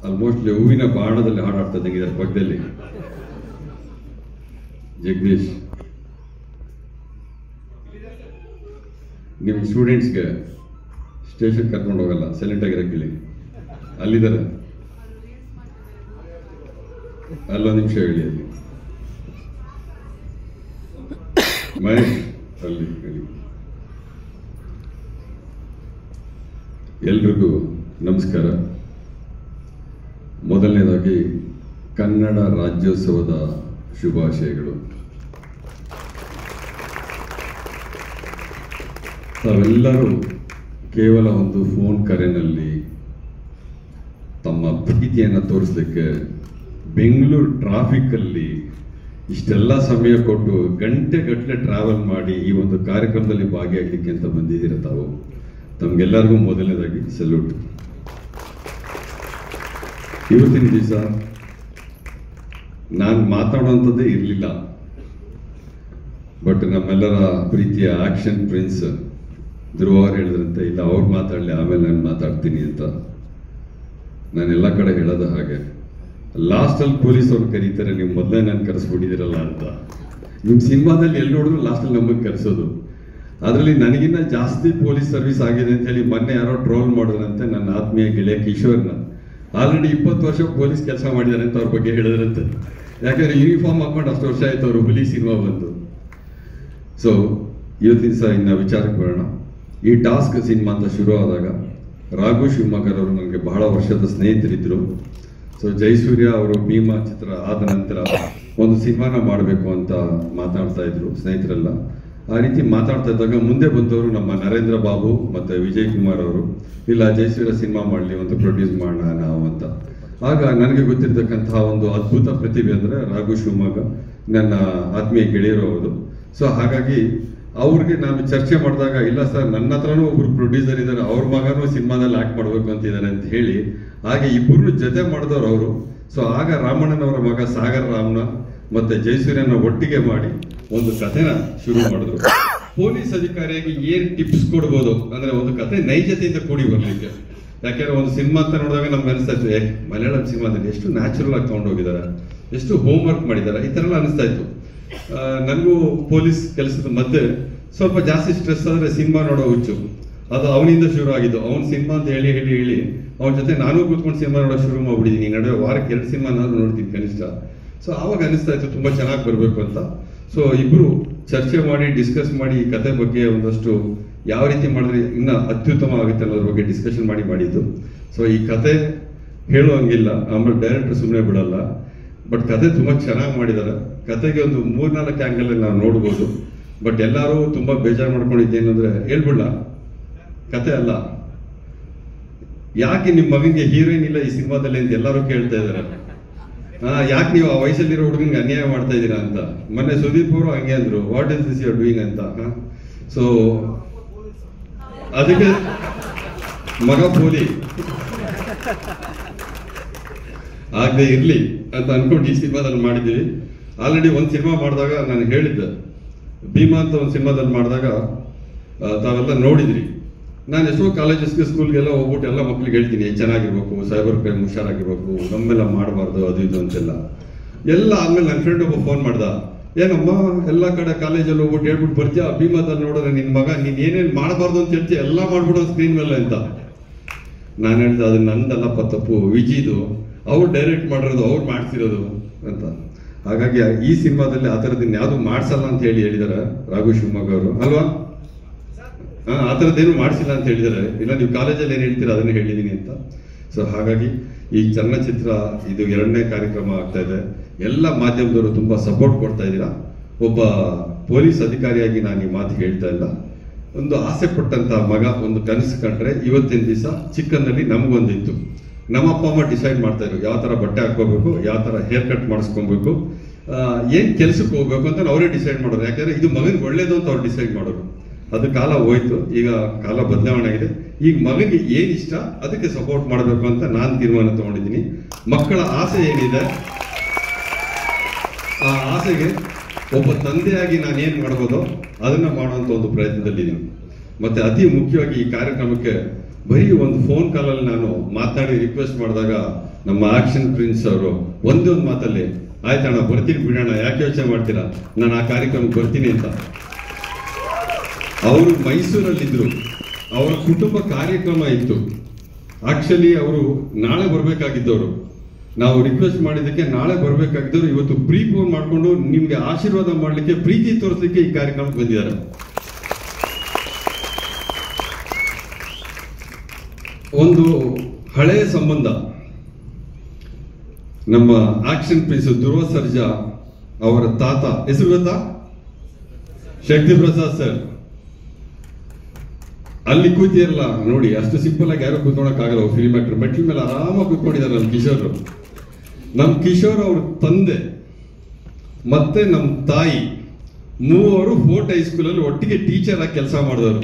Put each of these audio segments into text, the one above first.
Almost ಹೂವಿನ ಬಾಣದಲ್ಲಿ ಹಾಡಾಡ್ತಾ ಇದ್ದಂಗೆ ಪಕ್ಕದಲ್ಲಿ ಜಗದೀಶ್. ನಿಮ್ಮ ಸ್ಟೂಡೆಂಟ್ಸ್ಗೆ ಸ್ಟೇಷನ್ ಕರ್ಕೊಂಡು ಹೋಗಲ್ಲ, ಸೈಲೆಂಟ್ ಆಗಿರಕ್ಕೆ ಹೇಳಿ. ಅಲ್ಲಿದ್ದಾರೆ, ಅಲ್ಲೊಂದು ನಿಮಿಷ ಹೇಳಿ. ಅಲ್ಲಿ ಮಹೇಶ್ ಅಲ್ಲಿ ಹೇಳಿ. ಎಲ್ರಿಗೂ ನಮಸ್ಕಾರ. ಮೊದಲನೇದಾಗಿ ಕನ್ನಡ ರಾಜ್ಯೋತ್ಸವದ ಶುಭಾಶಯಗಳು. ತಾವೆಲ್ಲರೂ ಕೇವಲ ಒಂದು ಫೋನ್ ಕರೆನಲ್ಲಿ ತಮ್ಮ ಪ್ರೀತಿಯನ್ನು ತೋರಿಸಲಿಕ್ಕೆ ಬೆಂಗಳೂರು ಟ್ರಾಫಿಕ್ಕಲ್ಲಿ ಇಷ್ಟೆಲ್ಲ ಸಮಯ ಕೊಟ್ಟು ಗಂಟೆಗಟ್ಟಲೆ ಟ್ರಾವೆಲ್ ಮಾಡಿ ಈ ಒಂದು ಕಾರ್ಯಕ್ರಮದಲ್ಲಿ ಭಾಗಿಯಾಗಲಿಕ್ಕೆ ಅಂತ ಬಂದಿದ್ದೀರ ತಾವು. ತಮಗೆಲ್ಲರಿಗೂ ಮೊದಲನೇದಾಗಿ ಸಲ್ಯೂಟ್. ಇವತ್ತಿನ ದಿವಸ ನಾನು ಮಾತಾಡುವಂಥದ್ದೇ ಇರಲಿಲ್ಲ, ಬಟ್ ನಮ್ಮೆಲ್ಲರ ಪ್ರೀತಿಯ ಆಕ್ಷನ್ ಪ್ರಿನ್ಸ್ ಧ್ರುವ ಅವ್ರು ಹೇಳಿದ್ರಂತೆ, ಇಲ್ಲ ಅವ್ರು ಮಾತಾಡಲಿ ಆಮೇಲೆ ನಾನು ಮಾತಾಡ್ತೀನಿ ಅಂತ. ನಾನೆಲ್ಲ ಕಡೆ ಹೇಳೋದು ಹಾಗೆ, ಲಾಸ್ಟಲ್ಲಿ ಪೊಲೀಸ್ ಅವ್ರು ಕರೀತಾರೆ, ನೀವು ಮೊದಲೇ ನಾನು ಕರೆಸ್ಬಿಟ್ಟಿದ್ದೀರಲ್ಲ ಅಂತ. ನಿಮ್ಮ ಸಿನಿಮಾದಲ್ಲಿ ಎಲ್ಲಿ ನೋಡಿದ್ರು ಲಾಸ್ಟಲ್ಲಿ ನಮಗೆ ಕರೆಸೋದು. ಅದರಲ್ಲಿ ನನಗಿನ್ನ ಜಾಸ್ತಿ ಪೊಲೀಸ್ ಸರ್ವಿಸ್ ಆಗಿದೆ ಅಂತ ಹೇಳಿ ಮೊನ್ನೆ ಯಾರೋ ಟ್ರೋಲ್ ಮಾಡಿದ್ರಂತೆ ನನ್ನ ಆತ್ಮೀಯ ಗೆಳೆಯ ಕಿಶೋರ್ನ. ಆಲ್ರೆಡಿ 20 ವರ್ಷ ಪೊಲೀಸ್ ಕೆಲಸ ಮಾಡಿದ್ದಾರೆ ಅಂತ ಅವ್ರ ಬಗ್ಗೆ ಹೇಳಿದ್ರಂತೆ. ಯಾಕಂದ್ರೆ ಯೂನಿಫಾರ್ಮ್ ಹಾಕೊಂಡು ಅಷ್ಟು ವರ್ಷ ಆಯ್ತು ಅವರು ಹುಲಿ ಸಿನಿಮಾ ಬಂದು. ಸೊ ಇವತ್ತಿನ ಸಹ ಇನ್ನು ವಿಚಾರಕ್ಕೆ ಬರೋಣ. ಈ ಟಾಸ್ಕ್ ಸಿನಿಮಾ ಅಂತ ಶುರು ಆದಾಗ ರಾಘು ಶಿವಮೊಗ್ಗರ್ ಅವರು ನನಗೆ ಬಹಳ ವರ್ಷದ ಸ್ನೇಹಿತರಿದ್ದರು. ಸೊ ಜಯಸೂರ್ಯ ಅವರು ಭೀಮಾ ಚಿತ್ರ ಆದ ನಂತರ ಒಂದು ಸಿನಿಮಾನ ಮಾಡಬೇಕು ಅಂತ ಮಾತಾಡ್ತಾ ಇದ್ರು ಸ್ನೇಹಿತರೆಲ್ಲ. ಆ ರೀತಿ ಮಾತಾಡ್ತಾ ಇದ್ದಾಗ ಮುಂದೆ ಬಂದವರು ನಮ್ಮ ನರೇಂದ್ರ ಬಾಬು ಮತ್ತು ವಿಜಯ್ ಕುಮಾರ್ ಅವರು, ಇಲ್ಲ ಜಯಸೂರ್ಯ ಸಿನಿಮಾ ಮಾಡಲಿ, ಒಂದು ಪ್ರೊಡ್ಯೂಸ್ ಮಾಡೋಣ ನಾವು ಅಂತ. ಆಗ ನನಗೆ ಗೊತ್ತಿರ್ತಕ್ಕಂತಹ ಒಂದು ಅದ್ಭುತ ಪ್ರತಿಭೆ ಅಂದರೆ ರಾಘು ಶಿವಮೊಗ್ಗ, ನನ್ನ ಆತ್ಮೀಯ ಗೆಳೆಯರು ಅವರು. ಸೊ ಹಾಗಾಗಿ ಅವ್ರಿಗೆ ನಾನು ಚರ್ಚೆ ಮಾಡಿದಾಗ, ಇಲ್ಲ ಸರ್ ನನ್ನ ಹತ್ರನೂ ಒಬ್ರು ಪ್ರೊಡ್ಯೂಸರ್ ಇದ್ದಾರೆ, ಅವ್ರ ಮಗನೂ ಸಿನಿಮಾದಲ್ಲಿ ಆಕ್ಟ್ ಮಾಡಬೇಕು ಅಂತಿದ್ದಾರೆ ಅಂತ ಹೇಳಿ, ಹಾಗೆ ಇಬ್ಬರು ಜೊತೆ ಮಾಡಿದವರು ಅವರು. ಸೊ ಆಗ ರಾಮಣ್ಣನವರ ಮಗ ಸಾಗರ್ ರಾಮಣ್ಣ ಮತ್ತೆ ಜಯಸೂರ್ಯನ ಒಟ್ಟಿಗೆ ಮಾಡಿ ಒಂದು ಕಥೆನ ಶುರು ಮಾಡಿದ್ರು. ಪೊಲೀಸ್ ಅಧಿಕಾರಿಯಾಗಿ ಏನ್ ಟಿಪ್ಸ್ ಕೊಡ್ಬೋದು ಅಂದ್ರೆ, ಒಂದು ಕತೆ ನೈಜತೆಯಿಂದ ಕೂಡಿ ಬರ್ಲಿಕ್ಕೆ. ಯಾಕೆಂದ್ರೆ ಒಂದು ಸಿನಿಮಾ ಅಂತ ನೋಡಿದಾಗ ನಮ್ಗೆ ಅನಿಸ್ತಾ ಇತ್ತು, ಮಲಯಾಳಂ ಸಿನಿಮಾದಲ್ಲಿ ಎಷ್ಟು ನ್ಯಾಚುರಲ್ ಆಗಿ ತಗೊಂಡೋಗಿದ್ದಾರೆ, ಎಷ್ಟು ಹೋಮ್ ವರ್ಕ್ ಮಾಡಿದ್ದಾರೆ, ಈ ತರ ಎಲ್ಲ ಅನಿಸ್ತಾ ಇತ್ತು. ನನಗೂ ಪೊಲೀಸ್ ಕೆಲಸದ ಮಧ್ಯೆ ಸ್ವಲ್ಪ ಜಾಸ್ತಿ ಸ್ಟ್ರೆಸ್ ಆದ್ರೆ ಸಿನಿಮಾ ನೋಡೋ ಹುಚ್ಚು, ಅದು ಅವನಿಂದ ಶುರು ಆಗಿದ್ದು. ಅವ್ನ ಸಿನಿಮಾ ಅಂತ ಹೇಳಿ ಹೇಳಿ ಹೇಳಿ ಅವನ ಜೊತೆ ನಾನು ಕೂತ್ಕೊಂಡು ಸಿನಿಮಾ ನೋಡೋ ಶುರು ಮಾಡ್ಬಿಟ್ಟಿದ್ದೀನಿ. ನಡುವೆ ವಾರಕ್ಕೆ 2 ಸಿನಿಮಾ ನಾನು ನೋಡ್ತೀನಿ ಕನಿಷ್ಠ. ಸೊ ಆವಾಗ ಅನಿಸ್ತಾ ಇತ್ತು ತುಂಬಾ ಚೆನ್ನಾಗಿ ಬರಬೇಕು ಅಂತ. ಸೊ ಇಬ್ರು ಚರ್ಚೆ ಮಾಡಿ ಡಿಸ್ಕಸ್ ಮಾಡಿ ಈ ಕತೆ ಬಗ್ಗೆ ಒಂದಷ್ಟು ಯಾವ ರೀತಿ ಮಾಡಿದ್ರೆ ಇನ್ನ ಅತ್ಯುತ್ತಮ ಆಗುತ್ತೆ ಅನ್ನೋದ್ರ ಬಗ್ಗೆ ಡಿಸ್ಕಷನ್ ಮಾಡಿದ್ದು. ಸೊ ಈ ಕತೆ ಹೇಳುವಂಗಿಲ್ಲ, ಆಮೇಲೆ ಡೈರೆಕ್ಟರ್ ಸುಮ್ಮನೆ ಬಿಡಲ್ಲ. ಬಟ್ ಕತೆ ತುಂಬಾ ಚೆನ್ನಾಗಿ ಮಾಡಿದ್ದಾರೆ. ಕತೆಗೆ ಒಂದು 3-4 ಆಂಗಲ್ ನಾವು ನೋಡ್ಬೋದು. ಬಟ್ ಎಲ್ಲರೂ ತುಂಬಾ ಬೇಜಾರು ಮಾಡ್ಕೊಂಡಿದ್ದೇನಂದ್ರೆ, ಹೇಳ್ಬಿಡ ಕತೆ ಅಲ್ಲ, ಯಾಕೆ ನಿಮ್ಮ ಮಗನಿಗೆ ಹೀರೋಯಿನ್ ಇಲ್ಲ ಈ ಸಿನಿಮಾದಲ್ಲಿ ಅಂತ ಎಲ್ಲರೂ ಕೇಳ್ತಾ ಇದಾರೆ. ಯಾಕೆ ನೀವು ಆ ವಯಸ್ಸಲ್ಲಿರೋ ಹುಡುಗನಿಗೆ ಅನ್ಯಾಯ ಮಾಡ್ತಾ ಇದ್ದೀರಾ ಅಂತ. ಮೊನ್ನೆ ಸುದೀಪ್ ಅವರು ಹಂಗೆ ಅಂದ್ರು, what is this you are doing ಅಂತ. ಸೊ ಅದಕ್ಕೆ ಮಗ ಪೋಲಿ ಆಗದೆ ಇರ್ಲಿ ಅಂತ ಅನ್ಕೊಂಡು ಈ ಸಿನಿಮಾದಲ್ಲಿ ಮಾಡಿದ್ದೀವಿ. ಆಲ್ರೆಡಿ ಒಂದು ಸಿನಿಮಾ ಮಾಡಿದಾಗ ನಾನು ಹೇಳಿದ್ದೆ, ಭೀಮಾ ಅಂತ ಒಂದು ಸಿನಿಮಾದಲ್ಲಿ ಮಾಡಿದಾಗ ತಾವೆಲ್ಲ ನೋಡಿದ್ರಿ. ನಾನು ಎಷ್ಟೋ ಕಾಲೇಜಸ್ಗೆ ಸ್ಕೂಲ್ಗೆಲ್ಲ ಹೋಗ್ಬಿಟ್ಟು ಎಲ್ಲ ಮಕ್ಳಿಗೆ ಹೇಳ್ತೀನಿ, ಚೆನ್ನಾಗಿರ್ಬೇಕು, ಸೈಬರ್ ಕ್ರೈಮ್ ಹುಷಾರಾಗಿರ್ಬೇಕು, ನಮ್ಮೆಲ್ಲ ಮಾಡಬಾರ್ದು, ಅದು ಇದು ಅಂತೆಲ್ಲ. ಎಲ್ಲ ಆದ್ಮೇಲೆ ನನ್ನ ಫ್ರೆಂಡ್ ಒಬ್ಬ ಫೋನ್ ಮಾಡ್ದ, ಏನಮ್ಮ ಎಲ್ಲ ಕಡೆ ಕಾಲೇಜಲ್ಲಿ ಹೋಗ್ಬಿಟ್ಟು ಹೇಳ್ಬಿಟ್ಟು ಬರ್ತೀಯ, ಭೀಮಾದಲ್ಲಿ ನೋಡಿದ್ರೆ ನಿನ್ ಮಗ ನೀನ್ ಏನೇನು ಮಾಡಬಾರ್ದು ಅಂತ ಹೇಳ್ತೀಯ, ಎಲ್ಲ ಮಾಡ್ಬಿಡೋ ಸ್ಕ್ರೀನ್ ಮೇಲೆ ಅಂತ. ನಾನು ಹೇಳ್ದೆ, ಅದು ನಂದಲ್ಲಪ್ಪ ತಪ್ಪು, ವಿಜಿದು, ಅವ್ರು ಡೈರೆಕ್ಟ್ ಮಾಡಿರೋದು, ಅವ್ರು ಮಾಡ್ತಿರೋದು ಅಂತ. ಹಾಗಾಗಿ ಈ ಸಿನಿಮಾದಲ್ಲಿ ಆ ಥರದ್ದು ಯಾವುದು ಮಾಡ್ಸಲ್ಲ ಅಂತ ಹೇಳಿದ್ದಾರೆ ರಾಘು ಶಿವಮೊಗ್ಗ ಅವರು, ಅಲ್ವಾ? ಆ ಥರದ್ದೇನು ಮಾಡಿಸಿಲ್ಲ ಅಂತ ಹೇಳಿದ್ದಾರೆ. ಇಲ್ಲ ನೀವು ಕಾಲೇಜಲ್ಲಿ ಏನು ಹೇಳ್ತೀರಾ ಅದನ್ನೇ ಹೇಳಿದ್ದೀನಿ ಅಂತ. ಸೊ ಹಾಗಾಗಿ ಈ ಚಲನಚಿತ್ರ ಇದು 2ನೇ ಕಾರ್ಯಕ್ರಮ ಆಗ್ತಾ ಇದೆ. ಎಲ್ಲ ಮಾಧ್ಯಮದವರು ತುಂಬಾ ಸಪೋರ್ಟ್ ಕೊಡ್ತಾ ಇದ್ದೀರಾ. ಒಬ್ಬ ಪೊಲೀಸ್ ಅಧಿಕಾರಿಯಾಗಿ ನಾನು ಈ ಮಾತು ಹೇಳ್ತಾ ಇಲ್ಲ. ಒಂದು ಆಸೆ ಪಟ್ಟಂತ ಮಗ ಒಂದು ಕನಸು ಕಂಡ್ರೆ, ಇವತ್ತಿನ ದಿವಸ ಚಿಕ್ಕಂದಲ್ಲಿ ನಮಗೊಂದಿತ್ತು. ನಮ್ಮ ಅಪ್ಪ ಅಮ್ಮ ಡಿಸೈಡ್ ಮಾಡ್ತಾ ಇದ್ರು, ಯಾವ ತರ ಬಟ್ಟೆ ಹಾಕೋಬೇಕು, ಯಾವ ತರ ಹೇರ್ ಕಟ್ ಮಾಡಿಸ್ಕೊಬೇಕು, ಏನ್ ಕೆಲ್ಸಕ್ಕೆ ಹೋಗ್ಬೇಕು ಅಂತ ಅವರೇ ಡಿಸೈಡ್ ಮಾಡೋರು. ಯಾಕಂದ್ರೆ ಇದು ಮಗನಿಗೆ ಒಳ್ಳೇದು ಅಂತ ಅವ್ರು ಡಿಸೈಡ್ ಮಾಡೋರು. ಅದು ಕಾಲ ಹೋಯ್ತು, ಈಗ ಕಾಲ ಬದಲಾವಣೆ ಆಗಿದೆ. ಈಗ ಮಗನಿಗೆ ಏನ್ ಇಷ್ಟ ಅದಕ್ಕೆ ಸಪೋರ್ಟ್ ಮಾಡಬೇಕು ಅಂತ ನಾನು ತೀರ್ಮಾನ ತಗೊಂಡಿದ್ದೀನಿ. ಮಕ್ಕಳ ಆಸೆ ಏನಿದೆ ಆ ಆಸೆಗೆ ಒಬ್ಬ ತಂದೆಯಾಗಿ ನಾನು ಏನ್ ಮಾಡ್ಬೋದೋ ಅದನ್ನ ಮಾಡುವಂತ ಒಂದು ಪ್ರಯತ್ನದಲ್ಲಿದ್ದೀನಿ. ಮತ್ತೆ ಅತಿ ಮುಖ್ಯವಾಗಿ ಈ ಕಾರ್ಯಕ್ರಮಕ್ಕೆ ಬರೀ ಒಂದು ಫೋನ್ ಕಾಲಲ್ಲಿ ನಾನು ಮಾತನಾಡಿ ರಿಕ್ವೆಸ್ಟ್ ಮಾಡಿದಾಗ ನಮ್ಮ ಆಕ್ಷನ್ ಪ್ರಿನ್ಸ್ ಅವರು ಒಂದೇ ಒಂದು ಮಾತಲ್ಲಿ ಆಯ್ತಣ್ಣ ಬರ್ತೀನಿ ಬಿಡೋಣ, ಯಾಕೆ ಯೋಚನೆ ಮಾಡ್ತೀರಾ, ನಾನು ಆ ಕಾರ್ಯಕ್ರಮಕ್ಕೆ ಬರ್ತೀನಿ ಅಂತ. ಅವರು ಮೈಸೂರಲ್ಲಿದ್ದರು, ಅವರ ಕುಟುಂಬ ಕಾರ್ಯಕ್ರಮ ಇತ್ತು. ಆಕ್ಚುಲಿ ಅವರು ನಾಳೆ ಬರಬೇಕಾಗಿದ್ದವರು, ನಾವು ರಿಕ್ವೆಸ್ಟ್ ಮಾಡಿದ್ದಕ್ಕೆ ನಾಳೆ ಬರಬೇಕಾಗಿದ್ದವರು ಇವತ್ತು ಪ್ರೀಪೋನ್ ಮಾಡಿಕೊಂಡು ನಿಮ್ಗೆ ಆಶೀರ್ವಾದ ಮಾಡಲಿಕ್ಕೆ, ಪ್ರೀತಿ ತೋರಿಸಲಿಕ್ಕೆ ಈ ಕಾರ್ಯಕ್ರಮಕ್ಕೆ ಬಂದಿದ್ದಾರೆ. ಒಂದು ಹಳೆಯ ಸಂಬಂಧ, ನಮ್ಮ ಆಕ್ಷನ್ ಪ್ರಿನ್ಸ್ ಧ್ರುವ ಸರ್ಜಾ ಅವರ ತಾತ ಹೆಸರು ಗೊತ್ತಾ? ಶಕ್ತಿ ಪ್ರಸಾದ್ ಸರ್. ಅಲ್ಲಿ ಕೂತಿರಲ್ಲ ನೋಡಿ, ಅಷ್ಟು ಸಿಂಪಲ್ ಆಗಿ ಯಾರು ಕೂತ್ಕೊಳಕ್ ಆಗಲ್ಲ. ಫಿಲ್ಮ್ ಆಕ್ಟರ್ ಮೆಟ್ಲ ಮೇಲೆ ಆರಾಮಾಗಿ ಕೂತ್ಕೊಂಡಿದ್ದಾರೆ ನಮ್ಮ ಕಿಶೋರ್. ನಮ್ಮ ಕಿಶೋರ್ ಅವ್ರ ತಂದೆ ಮತ್ತೆ ನಮ್ಮ ತಾಯಿ ಮೂವರು ಫೋರ್ಟ್ ಹೈಸ್ಕೂಲಲ್ಲಿ ಒಟ್ಟಿಗೆ ಟೀಚರ್ ಆಗಿ ಕೆಲಸ ಮಾಡಿದವರು.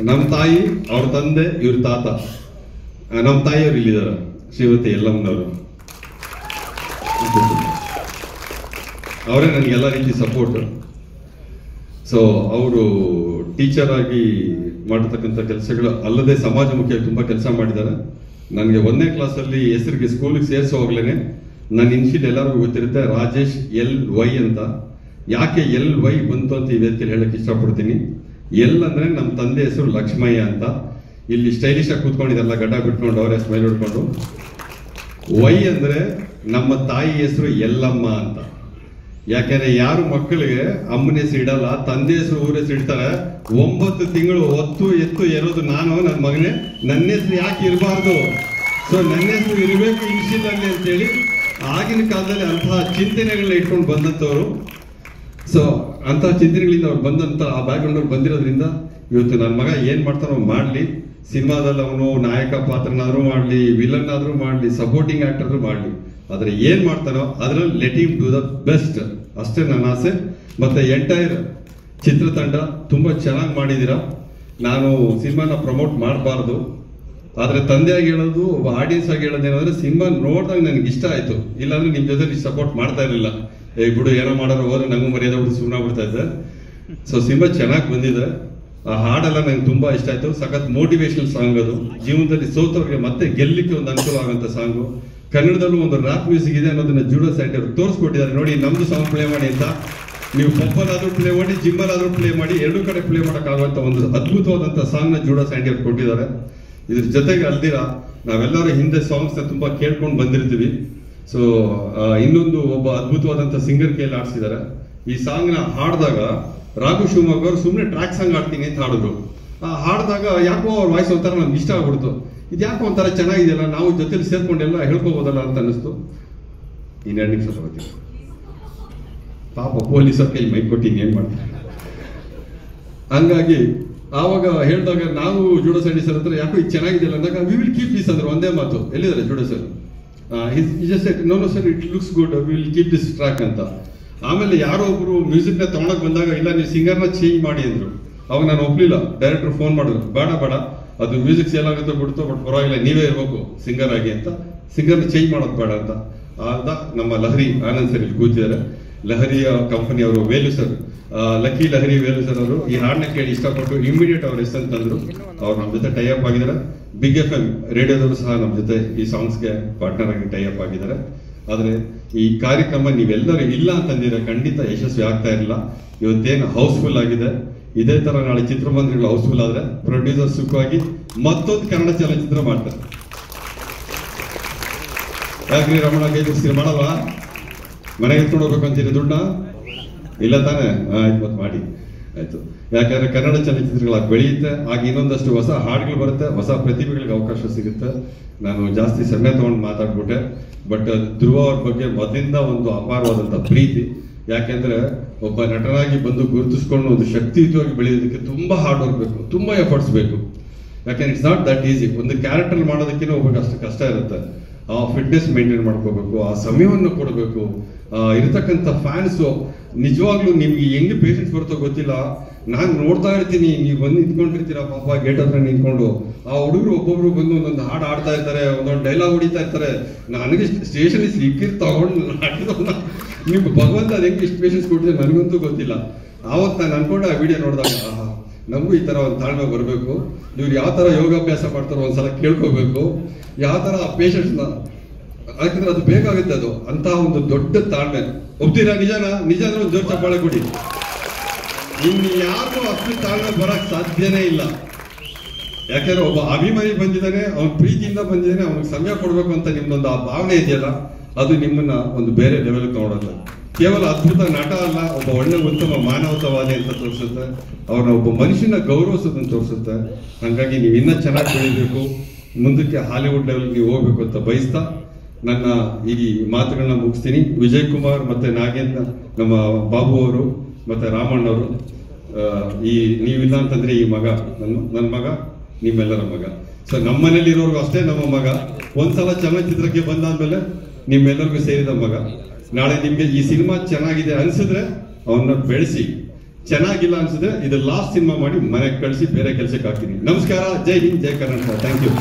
ನಮ್ಮ ತಾಯಿ, ಅವ್ರ ತಂದೆ, ಇವ್ರ ತಾತ. ನಮ್ಮ ತಾಯಿಯವರು ಇಲ್ಲಿದ್ದಾರೆ, ಶ್ರೀಮತಿ ಯಲ್ಲಮ್ಮನವರು. ಅವರೇ ನನಗೆ ಎಲ್ಲ ರೀತಿ ಸಪೋರ್ಟ್. ಸೊ ಅವರು ಟೀಚರ್ ಆಗಿ ಮಾಡತಕ್ಕಂಥ ಕೆಲಸಗಳು ಅಲ್ಲದೆ ಸಮಾಜಮುಖಿಯಾಗಿ ತುಂಬಾ ಕೆಲಸ ಮಾಡಿದ್ದಾರೆ. ನನಗೆ 1ನೇ ಕ್ಲಾಸಲ್ಲಿ ಹೆಸರಿಗೆ ಸ್ಕೂಲಿಗೆ ಸೇರಿಸೋವಾಗ್ಲೇನೆ ನನ್ನ ಇನ್ಶಿಯಲ್ ಎಲ್ಲರಿಗೂ ಗೊತ್ತಿರುತ್ತೆ, ರಾಜೇಶ್ LY ಅಂತ. ಯಾಕೆ LY ಬಂತು ಅಂತ ಈ ವೇದಿಕೆಯಲ್ಲಿ ಹೇಳಕ್ ಇಷ್ಟಪಡ್ತೀನಿ. ಎಲ್ ಅಂದ್ರೆ ನಮ್ಮ ತಂದೆ ಹೆಸರು ಲಕ್ಷ್ಮಯ್ಯ ಅಂತ. ಇಲ್ಲಿ ಸ್ಟೈಲಿಶ್ ಆಗಿ ಕೂತ್ಕೊಂಡಿದ್ದಲ್ಲ, ಗಡ್ಡ ಬಿಟ್ಕೊಂಡು ಅವರೇ ಸ್ಮೈಲ್ ಹೊಡ್ಕೊಂಡು. ವೈ ಅಂದ್ರೆ ನಮ್ಮ ತಾಯಿ ಹೆಸರು ಯಲ್ಲಮ್ಮ ಅಂತ. ಯಾಕೆಂದ್ರೆ ಯಾರು ಮಕ್ಕಳಿಗೆ ಅಮ್ಮನ ಹೆಸರು ಇಡಲ್ಲ, ತಂದೆ ಹೆಸರು ಊರ ಹೆಸರು ಇಡ್ತಾರೆ. 9 ತಿಂಗಳು ಹೊತ್ತು ಎತ್ತು ಎರೋದು ನಾನು, ನನ್ನ ಮಗನೇ, ನನ್ನ ಹೆಸರು ಯಾಕೆ ಇರಬಾರ್ದು, ಸೊ ನನ್ನ ಹೆಸರು ಇರಬೇಕು ಇನ್ಶಿಯಲ್ ಅಲ್ಲಿ ಅಂತೇಳಿ ಆಗಿನ ಕಾಲದಲ್ಲಿ ಅಂತಹ ಚಿಂತನೆಗಳನ್ನ ಇಟ್ಕೊಂಡು ಬಂದಂತವ್ರು. ಸೊ ಅಂತಹ ಚಿಂತನೆಗಳಿಂದ ಅವ್ರು ಬಂದಂತ ಆ ಬ್ಯಾಕ್ಗ್ರೌಂಡ್ ಅವ್ರು ಬಂದಿರೋದ್ರಿಂದ ಇವತ್ತು ನನ್ನ ಮಗ ಏನ್ ಮಾಡ್ತಾನೋ ಮಾಡ್ಲಿ, ಸಿನಿಮಾದಲ್ಲಿ ಅವನು ನಾಯಕ ಪಾತ್ರನಾದ್ರೂ ಮಾಡ್ಲಿ, ವಿಲನ್ ಆದ್ರೂ ಮಾಡ್ಲಿ, ಸಪೋರ್ಟಿಂಗ್ ಆಕ್ಟರ್ ಆದ್ರೂ ಮಾಡ್ಲಿ, ಆದ್ರೆ ಏನ್ ಮಾಡ್ತಾನೋ ಅದ್ರಲ್ಲಿ let him do the best, ಅಷ್ಟೇ ನನ್ನ ಆಸೆ. ಮತ್ತೆ ಎಂಟೈರ್ ಚಿತ್ರತಂಡ ತುಂಬಾ ಚೆನ್ನಾಗಿ ಮಾಡಿದೀರಾ. ನಾನು ಸಿನಿಮಾನ ಪ್ರಮೋಟ್ ಮಾಡಬಾರ್ದು, ಆದ್ರೆ ತಂದೆಯಾಗಿ ಹೇಳೋದು, ಒಬ್ಬ ಆಡಿಯನ್ಸ್ ಆಗಿ ಹೇಳೋದೇನಂದ್ರೆ, ಸಿನಿಮಾ ನೋಡಿದಾಗ ನನಗೆ ಇಷ್ಟ ಆಯ್ತು, ಇಲ್ಲಾಂದ್ರೆ ನಿಮ್ ಜೊತೆ ಸಪೋರ್ಟ್ ಮಾಡ್ತಾ ಇರಲಿಲ್ಲ. ಬಿಡು ಏನೋ ಮಾಡೋರು ಹೋದ್ರೆ ನಂಗೂ ಮರ್ಯಾದೆ ಬಿಟ್ಟು ಸುಮ್ಮನೆ ಬಿಡ್ತಾ ಇದ್ದೆ. ಸೊ ಸಿನಿಮಾ ಚೆನ್ನಾಗಿ ಬಂದಿದೆ. ಆ ಹಾಡೆಲ್ಲ ನಂಗೆ ತುಂಬಾ ಇಷ್ಟ ಆಯ್ತು. ಸಖತ್ ಮೋಟಿವೇಶನಲ್ ಸಾಂಗ್ ಅದು. ಜೀವನದಲ್ಲಿ ಸೋತವ್ರಿಗೆ ಮತ್ತೆ ಗೆಲ್ಲಿಕ್ಕೆ ಒಂದು ಅನುಕೂಲ ಆಗುವಂತ ಸಾಂಗು. ಕನ್ನಡದಲ್ಲೂ ಒಂದು ರಾಪ್ ಮ್ಯೂಸಿಕ್ ಇದೆ ಅನ್ನೋದನ್ನ ಜೂಡೋ ಸ್ಯಾಂಟಿ ಅವರು ತೋರಿಸ್ಕೊಟ್ಟಿದ್ದಾರೆ. ನೋಡಿ, ನಮ್ದು ಸಾಂಗ್ ಪ್ಲೇ ಮಾಡಿ ಅಂತ. ನೀವು ಪಪ್ಪಲ್ಲಾದ್ರೂ ಪ್ಲೇ ಮಾಡಿ, ಜಿಮ್ಮಲ್ಲಾದ್ರೂ ಪ್ಲೇ ಮಾಡಿ, ಎರಡೂ ಕಡೆ ಪ್ಲೇ ಮಾಡೋಕ್ಕಾಗುವಂತ ಒಂದು ಅದ್ಭುತವಾದಂತ ಸಾಂಗ್ ನ ಜೂಡೋ ಸ್ಯಾಂಟಿ ಅವರು ಕೊಟ್ಟಿದ್ದಾರೆ. ಇದ್ರ ಜೊತೆಗೆ ಅಲ್ದಿರ ನಾವೆಲ್ಲರೂ ಹಿಂದೆ ಸಾಂಗ್ಸ್ ನ ತುಂಬಾ ಕೇಳ್ಕೊಂಡು ಬಂದಿರ್ತೀವಿ. ಸೊ ಇನ್ನೊಂದು ಒಬ್ಬ ಅದ್ಭುತವಾದಂತ ಸಿಂಗರ್ ಕೈಯಲ್ಲಿ ಆಡ್ಸಿದ್ದಾರೆ. ಈ ಸಾಂಗ್ ನ ಹಾಡಿದಾಗ ರಾಘು ಶಿವಮೊಗ್ಗ ಅವರು ಸುಮ್ಮನೆ ಟ್ರ್ಯಾಕ್ ಸಾಂಗ್ ಆಡ್ತೀನಿ ಅಂತ ಹಾಡಿದ್ರು. ಆ ಹಾಡಿದಾಗ ಯಾಕೋ ಅವ್ರ ವಾಯ್ಸ್ ಒಂಥರ ನಮ್ಗೆ ಇಷ್ಟ ಆಗ್ಬಿಡ್ತು. ಇದು ಯಾಕೋ ಒಂಥರ ಚೆನ್ನಾಗಿದೆಯಲ್ಲ, ನಾವು ಜೊತೆಲಿ ಸೇರ್ಕೊಂಡೆಲ್ಲ ಹೇಳ್ಕೋಬೋದಲ್ಲ ಅಂತ ಅನಿಸ್ತು. 2 ನಿಮಿಷ ತಗೋತೀನಿ. ಪಾಪ ಪೊಲೀಸರ ಕೈ ಮೈಕ್ ಕೊಟ್ಟಿನಿ, ಏನ್ ಮಾಡ್ತಾರೆ. ಹಂಗಾಗಿ ಆವಾಗ ಹೇಳಿದಾಗ ನಾವು ಜೂಡೋ ಸ್ಯಾಂಟಿ ಸರ್ ಹತ್ರ ಯಾಕೋ ಇದು ಚೆನ್ನಾಗಿದೆಯಲ್ಲ ಅಂದಾಗ, ವಿ ವಿಲ್ ಕೀಪ್ ದಿಸ್ ಅಂದ್ರೆ ಒಂದೇ ಮಾತು. ಎಲ್ಲಿದ್ದಾರೆ judo sir? No sir, it looks good, we will keep this track ಅಂತ. ಆಮೇಲೆ ಯಾರೋ ಒಬ್ರು ಮ್ಯೂಸಿಕ್ ನ ತಗೊಳಕ್ ಬಂದಾಗ, ಇಲ್ಲ ನೀವು ಸಿಂಗರ್ನ ಚೇಂಜ್ ಮಾಡಿ ಅಂದ್ರು. ಅವಾಗ ನಾನು ಒಪ್ಲಿಲ್ಲ. ಡೈರೆಕ್ಟರ್ ಫೋನ್ ಮಾಡಿದ್ರು, ಬೇಡ ಅದು ಮ್ಯೂಸಿಕ್ ಸೇಲ್ ಆಗುತ್ತೋ ಬಿಡುತ್ತೋ, ಬಟ್ ಪರವಾಗಿಲ್ಲ ನೀವೇ ಇರ್ಬೇಕು ಸಿಂಗರ್ ಆಗಿ ಅಂತ. ಸಿಂಗರ್ನ ಚೇಂಜ್ ಮಾಡೋದು ಬೇಡ ಅಂತ. ಆದ ನಮ್ಮ ಲಹರಿ ಆನಂದ್ ಸರ್ ಇಲ್ಲಿ ಕೂತಿದ್ದಾರೆ. ಲಹರಿಯ ಕಂಪನಿ ಅವರು, Velu sir, lucky Lahari Velu sir ಅವರು ಈ ಹಾಡನ್ನ ಕೇಳಿ ಇಷ್ಟಪಟ್ಟು ಇಮಿಡಿಯೇಟ್ ಅವ್ರ ಹೆಸರು ತಂದ್ರು. ಅವ್ರು ನಮ್ಮ ಜೊತೆ ಟೈ ಅಪ್ ಆಗಿದ್ದಾರೆ. ಬಿಗ್ FM ರೇಡಿಯೋದವರು ಸಹ ನಮ್ಮ ಜೊತೆ ಈ ಸಾಂಗ್ಸ್ಗೆ ಪಾರ್ಟ್ನರ್ ಆಗಿ ಟೈ ಅಪ್ ಆಗಿದ್ದಾರೆ. ಆದ್ರೆ ಈ ಕಾರ್ಯಕ್ರಮ ನೀವೆಲ್ಲರೂ ಇಲ್ಲ ಅಂತಂದಿದ್ರೆ ಖಂಡಿತ ಯಶಸ್ವಿ ಆಗ್ತಾ ಇರಲಿಲ್ಲ. ಇವತ್ತೇನು ಹೌಸ್ಫುಲ್ ಆಗಿದೆ. ಇದೇ ತರ ನಾಳೆ ಚಿತ್ರಮಂದಿರಗಳು ಹೌಸ್ಫುಲ್ ಆದ್ರೆ ಪ್ರೊಡ್ಯೂಸರ್ ಸುಖವಾಗಿ ಮತ್ತೊಂದು ಕನ್ನಡ ಚಲನಚಿತ್ರ ಮಾಡ್ತಾರೆ. ಯಾಕ್ರಿ ರಮಣ ಕೈ ಮಾಡಲ್ವಾ? ಮನೆಗೆ ಎತ್ಕೊಂಡು ಹೋಗ್ಬೇಕು ಅಂತೀರಿ ದುಡ್ಡ? ಇಲ್ಲ ತಾನೆ? ಆಯ್ತು, ಮತ್ತೆ ಮಾಡಿ ಆಯ್ತು. ಯಾಕಂದ್ರೆ ಕನ್ನಡ ಚಲನಚಿತ್ರಗಳು ಬೆಳೆಯುತ್ತೆ, ಆಗ ಇನ್ನೊಂದಷ್ಟು ಹೊಸ ಹಾಡುಗಳು ಬರುತ್ತೆ, ಹೊಸ ಪ್ರತಿಭೆಗಳಿಗೆ ಅವಕಾಶ ಸಿಗುತ್ತೆ. ನಾನು ಜಾಸ್ತಿ ಸಮಯ ತಗೊಂಡು ಮಾತಾಡ್ಬಿಟ್ಟೆ. ಬಟ್ ಧ್ರುವ ಅವ್ರ ಬಗ್ಗೆ ಮೊದಲಿಂದ ಒಂದು ಅಪಾರವಾದಂತ ಪ್ರೀತಿ. ಯಾಕೆಂದ್ರೆ ಒಬ್ಬ ನಟನಾಗಿ ಬಂದು ಗುರುತಿಸ್ಕೊಂಡು ಒಂದು ಶಕ್ತಿಯುತವಾಗಿ ಬೆಳೆಯೋದಕ್ಕೆ ತುಂಬಾ ಹಾರ್ಡ್ ವರ್ಕ್ ಬೇಕು, ತುಂಬಾ ಎಫರ್ಟ್ಸ್ ಬೇಕು. ಯಾಕಂದ್ರೆ ಇಟ್ಸ್ ನಾಟ್ ದಟ್ ಈಸಿ. ಒಂದು ಕ್ಯಾರೆಕ್ಟರ್ ಮಾಡೋದಕ್ಕೆ ಒಬ್ಬರಿಗೆ ಅಷ್ಟು ಕಷ್ಟ ಇರುತ್ತೆ. ಆ ಫಿಟ್ನೆಸ್ ಮೇಂಟೈನ್ ಮಾಡ್ಕೋಬೇಕು, ಆ ಸಮಯವನ್ನು ಕೊಡಬೇಕು. ಇರತಕ್ಕಂಥ ಫ್ಯಾನ್ಸ್ ನಿಜವಾಗ್ಲೂ ನಿಮ್ಗೆ ಹೆಂಗೆ ಪೇಷನ್ಸ್ ಬರುತ್ತೋ ಗೊತ್ತಿಲ್ಲ. ನಾನು ನೋಡ್ತಾ ಇರ್ತೀನಿ, ನೀವು ಬಂದು ನಿಂತ್ಕೊಂಡಿರ್ತೀರಾ ಪಾಪ ಗೇಟ್ ಹತ್ರ ನಿಂತ್ಕೊಂಡು. ಆ ಹುಡುಗರು ಒಬ್ಬೊಬ್ರು ಬಂದು ಒಂದೊಂದು ಹಾಡು ಆಡ್ತಾ ಇರ್ತಾರೆ, ಒಂದೊಂದು ಡೈಲಾಗ್ ಹೊಡಿತಾ ಇರ್ತಾರೆ. ನನಗೆ ಸ್ಟೇಷನ್ ಸ್ಲಿಕ್ಕರ್ ತಗೊಂಡು ನಿಮ್ಗೆ ಭಗವಂತ ಅದು ಹೆಂಗೆ ಇಷ್ಟು ಪೇಷನ್ಸ್ ಕೊಟ್ಟಿದೆ ನನಗಂತೂ ಗೊತ್ತಿಲ್ಲ. ಆವತ್ತು ನಾನು ಅನ್ಕೊಂಡೆ ಆ ವಿಡಿಯೋ ನೋಡಿದಾಗ ನಮಗೂ ಈ ಥರ ಒಂದು ತಾಳ್ಮೆ ಬರಬೇಕು, ಇವ್ರು ಯಾವ ಥರ ಯೋಗಾಭ್ಯಾಸ ಮಾಡ್ತಾರೋ ಒಂದ್ಸಲ ಕೇಳ್ಕೋಬೇಕು, ಯಾವ ಥರ ಆ ಪೇಷಂಟ್ಸ್ನ, ಯಾಕಂದ್ರೆ ಅದು ಬೇಕಾಗುತ್ತೆ, ಅದು ಅಂತ ಒಂದು ದೊಡ್ಡ ತಾಳ್ಮೆ. ಒಪ್ತೀರಾ? ನಿಜ ಅಂದ್ರೆ ಒಂದು ಜೋರ್ ಚಪ್ಪಾಳೆ ಕೊಡಿ. ಇನ್ನು ಯಾರಿಗೂ ಅಷ್ಟು ತಾಳ್ಮೆ ಬರಕ್ ಸಾಧ್ಯನೇ ಇಲ್ಲ. ಯಾಕಂದ್ರೆ ಒಬ್ಬ ಅಭಿಮಾನಿ ಬಂದಿದ್ದಾನೆ, ಅವ್ನ ಪ್ರೀತಿಯಿಂದ ಬಂದಿದ್ದಾನೆ, ಅವ್ನಿಗೆ ಸಮಯ ಕೊಡ್ಬೇಕು ಅಂತ ನಿಮ್ದೊಂದು ಆ ಭಾವನೆ ಇದೆಯಲ್ಲ, ಅದು ನಿಮ್ಮನ್ನ ಒಂದು ಬೇರೆ ಲೆವೆಲ್ ತಗೊಳತ್ತೆ. ಕೇವಲ ಅದ್ಭುತ ನಟ ಅಲ್ಲ, ಒಬ್ಬ ಒಳ್ಳೆ ಉತ್ತಮ ಮಾನವತಾವಾದಿ ಅಂತ ತೋರಿಸುತ್ತೆ, ಅವ್ರನ್ನ ಒಬ್ಬ ಮನುಷ್ಯನ ಗೌರವಿಸೋದನ್ನು ತೋರಿಸುತ್ತೆ. ಹಾಗಾಗಿ ನೀವು ಇನ್ನೂ ಚೆನ್ನಾಗಿ ಬೆಳಿಬೇಕು, ಮುಂದಕ್ಕೆ ಹಾಲಿವುಡ್ ಲೆವೆಲ್ಗೆ ನೀವು ಹೋಗ್ಬೇಕು ಅಂತ ಬಯಸ್ತಾ ನನ್ನ ಈ ಮಾತುಗಳನ್ನ ಮುಗಿಸ್ತೀನಿ. ವಿಜಯ್ ಕುಮಾರ್ ಮತ್ತೆ ನಾಗೇಂದ್ರ, ನಮ್ಮ ಬಾಬು ಅವರು ಮತ್ತೆ ರಾಮಣ್ಣವರು, ಈ ನೀವಿಲ್ಲ ಅಂತಂದ್ರೆ ಈ ಮಗ ನನ್ನ ಮಗ, ನಿಮ್ಮೆಲ್ಲರ ಮಗ. ಸೊ ನಮ್ಮ ಮನೇಲಿ ಇರೋರ್ಗು ಅಷ್ಟೇ ನಮ್ಮ ಮಗ. ಒಂದ್ಸಲ ಚಲನಚಿತ್ರಕ್ಕೆ ಬಂದಾದ್ಮೇಲೆ ನಿಮ್ಮೆಲ್ಲರಿಗೂ ಸೇರಿದ ಮಗ. ನಾಳೆ ನಿಮ್ಗೆ ಈ ಸಿನಿಮಾ ಚೆನ್ನಾಗಿದೆ ಅನ್ಸಿದ್ರೆ ಅವನ್ನ ಬೆಳೆಸಿ, ಚೆನ್ನಾಗಿಲ್ಲ ಅನ್ಸಿದ್ರೆ ಇದು ಲಾಸ್ಟ್ ಸಿನಿಮಾ ಮಾಡಿ ಮನೆಗೆ ಕಳಿಸಿ ಬೇರೆ ಕೆಲಸಕ್ಕೆ ಹಾಕ್ತೀನಿ. ನಮಸ್ಕಾರ, ಜೈ ಹಿಂದ್, ಜೈ ಕರ್ನಾಟಕ. Thank you.